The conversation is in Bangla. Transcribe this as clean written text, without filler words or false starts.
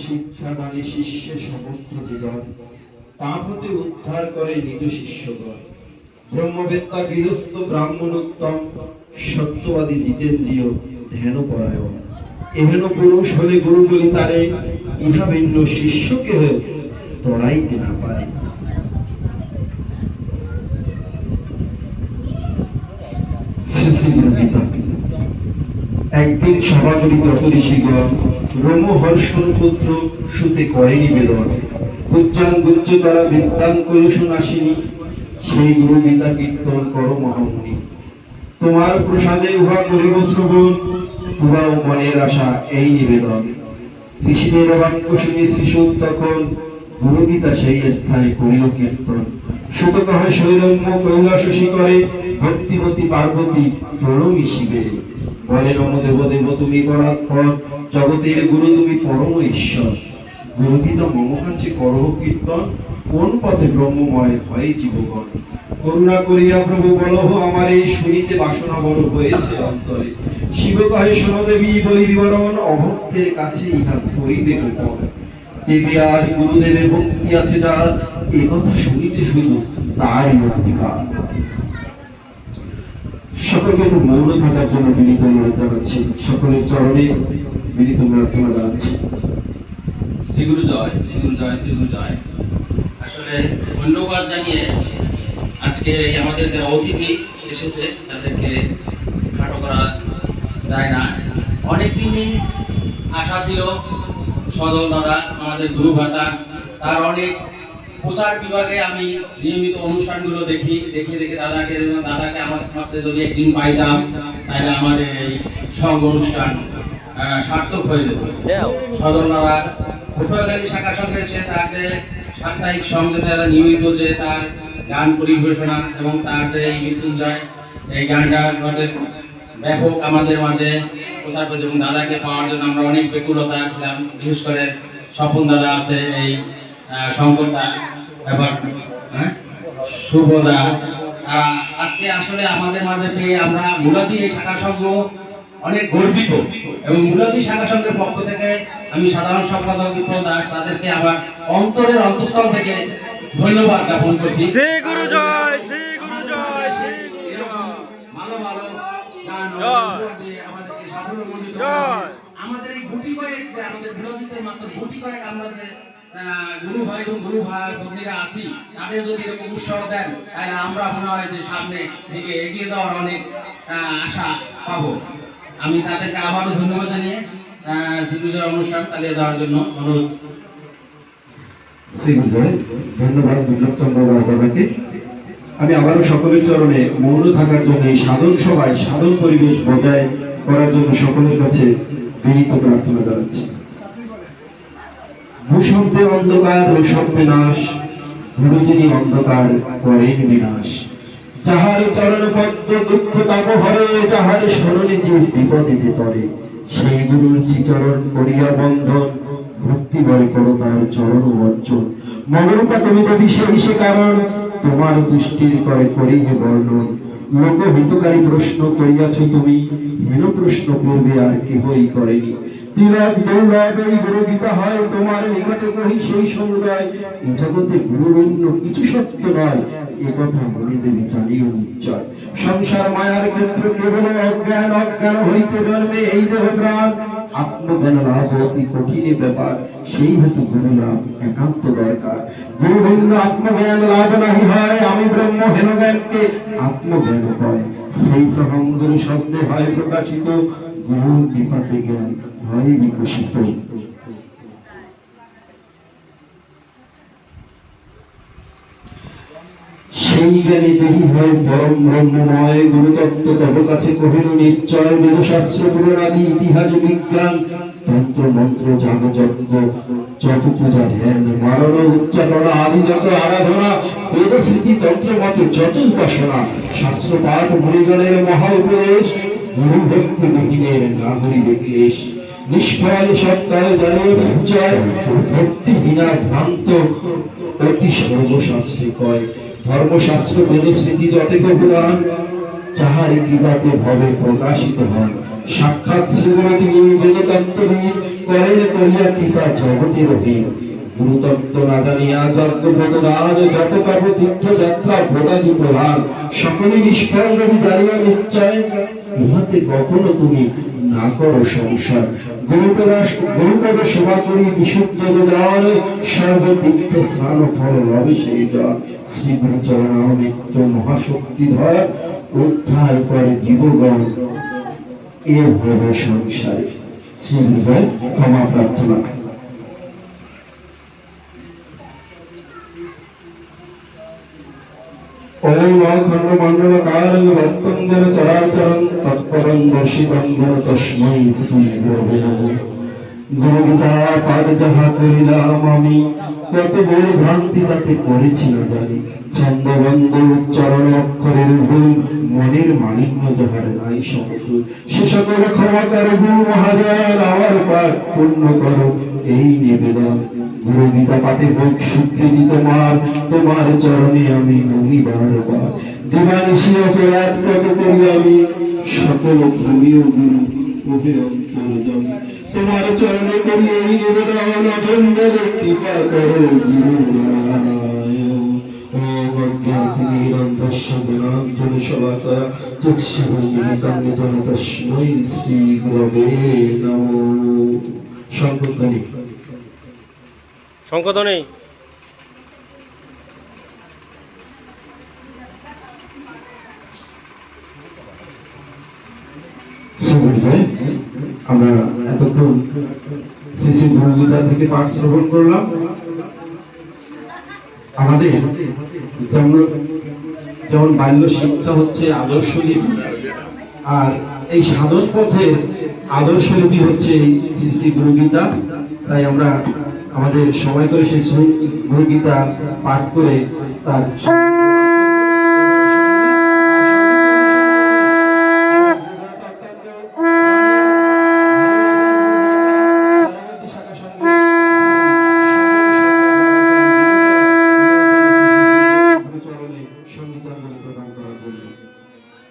শিক্ষাদানে শিষ্যে সমস্ত জীবন পাপ হতে উদ্ধার করে নিজ শিষ্যগণ ব্রহ্মবেত্তা গৃহস্থ ব্রাহ্মণ উত্তম সত্যবাদী জিতেন্দ্রীয় ধ্যান পরায়ণ এহেন পুরুষ হলে গুরু বলি তারে ইহা ভিন্ন শিষ্য কেহ তড়াইতে না পারে। একদিন সভাজড়িত ঋষিগণ রোমহর্ষণ পুত্র সুতে করে নিবেদন উজ্জান গুজ্জ তারা বৃত্তান কলুষণ আসিনি সেই গুরু গীতা কীর্তন করো মহামুনি তোমার প্রসাদে উহা করিব শ্রবণ উহাও মনের আশা এই নিবেদন। ঋষিদের বাক্য শুনে শ্রীসুত তখন গুরু গীতা সেই স্থানে করিল কীর্তন সুত কহে শৈরম্য কৈলাস শিখরে ভক্তিমতী পার্বতী প্রণমী শিবে বলে নম দেব দেব তুমি পরাৎপর জগতের গুরু তুমি পরম ঈশ্বর গুরু গীতা মম কাছে করহ কীর্তন কোন পথে ব্রহ্মময় হয় জীবগণ করুণা করিয়া প্রভু বলহ আমার এই শুনিতে বাসনা বড় হয়েছে অন্তরে শিব কহে শোনো দেবী বলি বিবরণ অভক্তের কাছে ইহা করিবে গোপন দেবী আর গুরুদেবের ভক্তি আছে যার এ কথা শুনিতে শুধু তারই অধিকার। সকলকে একটু মৌন থাকার জন্য বিনীত অনুরোধ জানাচ্ছি সকলের চরণে বিনীত প্রার্থনা জানাচ্ছি। শ্রীগুরু জয়, শ্রীগুরু জয়, শ্রীগুরু জয়। আসলে ধন্যবাদ জানিয়ে আজকে আমাদের যারা অতিথি এসেছে তাদেরকে খাটো করা যায় না। অনেকদিনই আশা ছিল সজল দাদা আমাদের গুরু ভাতা তার অনেক প্রচার বিভাগে আমি নিয়মিত অনুষ্ঠানগুলো দেখি দাদাকে আমার মধ্যে যদি একদিন পাইতাম তাহলে আমাদের এই সঙ্গ অনুষ্ঠান সার্থক হয়ে যেত। সজল দাদা পটুয়াখালী শাখা সংঘের সে তার যে সাপ্তাহিক সঙ্গে যারা নিয়মিত যে তার গান পরিবেশনা এবং তার যে এই মৃত্যুঞ্জয় এই গানটা আমাদের ব্যাপক আমাদের মাঝে প্রচার করেছে এবং দাদাকে পাওয়ার জন্য আমরা অনেক ব্যাকুলতা ছিলাম। বিশেষ করে স্বপন দাদা আছে এই শঙ্করদা এবার শুভদা আজকে আসলে আমাদের মাঝে পেয়ে আমরা মুলাদি এই শাখা সংঘ অনেক গর্বিত এবং মুলাদি শাখা সংঘের পক্ষ থেকে আমি সাধারণ সম্পাদক বিপ্লব দাস তাদেরকে আমার অন্তরের অন্তঃস্থল থেকে ধন্যবাদ জ্ঞাপন করছি। শ্রী গুরু জয়, শ্রী গুরু জয়, শ্রী গুরু জয়। ভালো ভালো গান দিয়ে আমাদেরকে সাফল্যমণ্ডিত আমাদের এই গুটি কয়েক যে আমাদের বিরোধীদের মাত্র গুটি কয়েক আমরা যে গুরু ভাই এবং গুরু ভাই ভগ্নীরা আসি তাদের যদি এরকম উৎসাহ দেন তাহলে আমরা মনে হয় যে সামনে দিকে এগিয়ে যাওয়ার অনেক আশা পাবো। আমি তাদেরকে আবারও ধন্যবাদ জানিয়ে শ্রীগুরুজয় অনুষ্ঠান চালিয়ে যাওয়ার জন্য অনুরোধ। শ্রীগুরুজয় ধন্যবাদ বিপ্লব চন্দ্র দাদাকে। আমি আবারও সকলের চরণে মৌন থাকার জন্য এই সাধন সভায় সাধন পরিবেশ বজায় করার জন্য সকলের কাছে বিনীত প্রার্থনা জানাচ্ছি। ভূশব্দে অন্ধকার ও শব্দে নাশ গুরুজিনী অন্ধকার করেন বিনাশ যাহার চরণ পদ্ম দুঃখ তাপ হরে যাহার স্মরণে যে বিপদে পড়ে সেই গুরুর শ্রীচরণ করিয়া বন্ধন ভক্তি বলে করো তার চরণ বর্জন মনোরূপা তুমি দেবী সে কারণ তোমার দৃষ্টির করে করি যে বর্ণন লোক হিতকারী প্রশ্ন করিয়াছ তুমি হেন প্রশ্ন করবে আর কেহই করেনি তিলক দৌলভ এই গুরু গীতা হয় তোমার নিকটে কহি সেই সমুদায় এই জগতে গুরুবিন্ন কিছু সত্য নয় এ কথা বলে দেবী জানিও নিশ্চয় সংসার মায়ার ক্ষেত্র কেবল অজ্ঞান অজ্ঞান হইতে জন্মে এই দেহ প্রাণ আত্মজ্ঞান লাভ অতি কঠিন ব্যাপার সেই হেতু গুরু লাভ একান্ত দরকার গুরু ভিন্ন আত্মজ্ঞান লাভ নাহি হয় আমি ব্রহ্ম হেন জ্ঞানকে আত্মজ্ঞান হয় সেই সহঙ্গর শব্দে হয় প্রকাশিত গুরু কৃপাতে জ্ঞান হয় বিকশিত। সেই জ্ঞানী দেহি হয় পরম ব্রহ্মময় গুরুতত্ত্ব তব কাছে কহিল নিশ্চয় বেদশাস্ত্র পুরাণাদি ইতিহাস বিজ্ঞান তন্ত্র মন্ত্র যাগযজ্ঞ যত পূজা ধ্যান মারণ উচ্চারণ আদি যত আরাধনা বেদ স্মৃতি তন্ত্র মতে যত উপাসনা শাস্ত্র পাঠ মুনিগণের মহা উপদেশ গুরু ভক্তি বিহীনের না হইবে ক্লেশ। নিষ্ফল সত্তায় জানিয়ে বিজয়, ভক্তিহীনা ভ্রান্ত অতি সর্বশাস্ত্রে কয়। ধর্মশাস্ত্র বেদ স্মৃতি যতেক পুরাণ, যাহার কৃপাতে ভবে প্রকাশিত হন। সাক্ষাৎ শ্রীগুরু তিনি বেদতত্ত্ববিদ, করেন করিয়া কৃপা জগতের অধীন। গুরুতত্ত্ব না জানিয়া যজ্ঞদান যত তপ তীর্থযাত্রা ভোগাদি প্রধান, সকলে নিষ্ফল রবি জানিয়া নিশ্চয়, ইহাতে কখনো তুমি না করো সংসার। গুরুপদ সেবা করি বিশুদ্ধ জল, সর্বতীর্থ স্নান ফল লবে সেই জল। শ্রী গুরু চরণামৃত মহাশক্তিধর, উদ্ধার করে জীবগণ এ ভব সংসারে। শ্রী গুরুদেব ক্ষমা প্রার্থনা। ওম অখণ্ড মণ্ডল কারং রত্তঞ্জন চরাচরং তৎপরং দর্শিতং তস্मै শ্রী গুরবে নমঃ। গুরু গীতা পাঠ যাহা করিলাম আমি, কত বড় ভ্রান্তি তাতে করেছি না জানি। ছন্দবন্ধ উচ্চারণ অক্ষরের ভুল, মনের মালিন্য যাহার নাই সমতুল। সে সকল ক্ষমা করো গুরু মহাজন, আমার পাঠ পূর্ণ করো এই নিবেদন। গুরু গীতা পাঠে হোক স্বীকৃতি তোমার, তোমার চরণে আমি নমি বারবার। দিবানিশি অপরাধ কত করি আমি, সকল ভূমিও গুরু ওহে অন্তর্যামী। তোমার চরণে করি এই নিবেদন, অধন্যরে কৃপা করো গুরু নারায়ণ। ওম অজ্ঞাতি নিরন্তস্য জ্ঞানাঞ্জন শলাকয়া চক্ষুর্মিলিতং যেন তস্मै শ্রী গুরবে নমঃ। সংকল্পনি সংকোধনী আমরা এতক্ষণ শ্রী শ্রী ভগবদ্গীতা থেকে পাঠ শ্রবণ করলাম। আমাদের যেমন বাল্য শিক্ষা হচ্ছে আদর্শলিপি, আর এই সাধন পথের আদর্শলিপি হচ্ছে এই শ্রী শ্রী গুরুগীতা। তাই আমরা আমাদের সময় করে সেই গুরুগীতা পাঠ করে তার